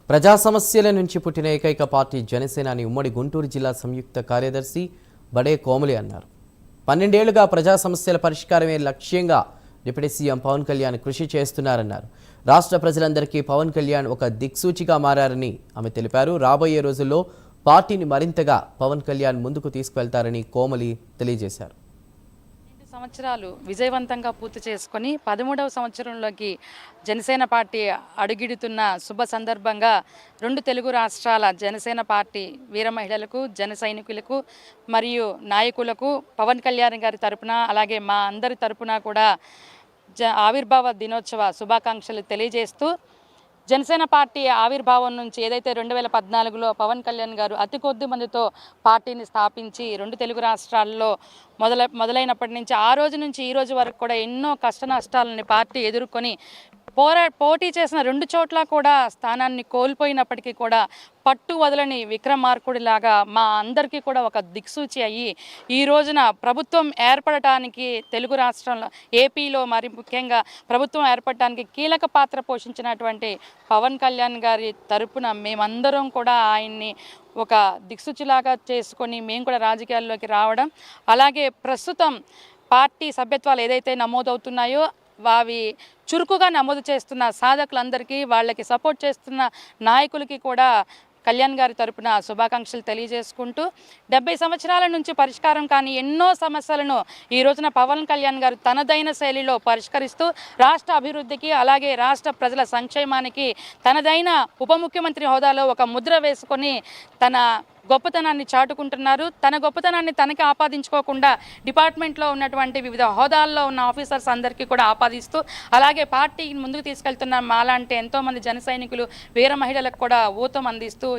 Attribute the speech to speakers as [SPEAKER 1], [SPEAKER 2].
[SPEAKER 1] ప్రజా సమస్యల నుంచి పుట్టిన ఏకైక పార్టీ జనసేన అని ఉమ్మడి గుంటూరు జిల్లా సంయుక్త కార్యదర్శి బడే కోమలి అన్నారు. 12 ఏళ్లుగా ప్రజా సమస్యల పరిష్కారమే లక్ష్యంగా డిప్యూటీ సీఎం పవన్ కళ్యాణ్ కృషి చేస్తున్నారన్నారు. రాష్ట్ర ప్రజలందరికీ పవన్ కళ్యాణ్ ఒక దిక్సూచిగా మారారని ఆమె తెలిపారు. రాబోయే రోజుల్లో పార్టీని మరింతగా పవన్ కళ్యాణ్ ముందుకు తీసుకువెళ్తారని కోమలి తెలియజేశారు.
[SPEAKER 2] సంవత్సరాలు విజయవంతంగా పూర్తి చేసుకొని 13వ సంవత్సరంలోకి జనసేన పార్టీ అడుగిడుతున్న శుభ సందర్భంగా 2 తెలుగు రాష్ట్రాల జనసేన పార్టీ వీర మహిళలకు, జన సైనికులకు మరియు నాయకులకు పవన్ కళ్యాణ్ గారి తరపున అలాగే మా అందరి తరపున కూడా ఆవిర్భావ దినోత్సవ శుభాకాంక్షలు తెలియజేస్తూ జనసేన పార్టీ ఆవిర్భావం నుంచి ఏదైతే 2014లో పవన్ కళ్యాణ్ గారు అతి కొద్ది మందితో పార్టీని స్థాపించి 2 తెలుగు రాష్ట్రాల్లో మొదలైనప్పటి నుంచి ఆ రోజు నుంచి ఈ రోజు వరకు కూడా ఎన్నో కష్ట నష్టాలని పార్టీ ఎదుర్కొని పోటీ చేసిన 2 చోట్ల కూడా స్థానాన్ని కోల్పోయినప్పటికీ కూడా పట్టు వదలని విక్రమార్కుడిలాగా మా అందరికీ కూడా ఒక దిక్సూచి అయ్యి ఈ రోజున ప్రభుత్వం ఏర్పడటానికి తెలుగు రాష్ట్రంలో ఏపీలో మరి ముఖ్యంగా ప్రభుత్వం ఏర్పడటానికి కీలక పాత్ర పోషించినటువంటి పవన్ కళ్యాణ్ గారి తరపున మేమందరం కూడా ఆయన్ని ఒక దిక్సూచిలాగా చేసుకొని మేము కూడా రాజకీయాల్లోకి రావడం, అలాగే ప్రస్తుతం పార్టీ సభ్యత్వాలు ఏదైతే నమోదవుతున్నాయో అవి చురుకుగా నమోదు చేస్తున్న సాధకులందరికీ వాళ్ళకి సపోర్ట్ చేస్తున్న నాయకులకి కూడా కళ్యాణ్ గారి తరపున శుభాకాంక్షలు తెలియజేసుకుంటూ 70 సంవత్సరాల నుంచి పరిష్కారం కాని ఎన్నో సమస్యలను ఈ రోజున పవన్ కళ్యాణ్ గారు తనదైన శైలిలో పరిష్కరిస్తూ రాష్ట్ర అభివృద్ధికి అలాగే రాష్ట్ర ప్రజల సంక్షేమానికి తనదైన ఉప ముఖ్యమంత్రి హోదాలో ఒక ముద్ర వేసుకొని తన గొప్పతనాన్ని చాటుకుంటున్నారు. తన గొప్పతనాన్ని తనకి ఆపాదించుకోకుండా డిపార్ట్మెంట్లో ఉన్నటువంటి వివిధ హోదాల్లో ఉన్న ఆఫీసర్స్ అందరికీ కూడా ఆపాదిస్తూ అలాగే పార్టీని ముందుకు తీసుకెళ్తున్న మాలాంటి ఎంతోమంది జన సైనికులు వీర మహిళలకు కూడా ఊతం అందిస్తూ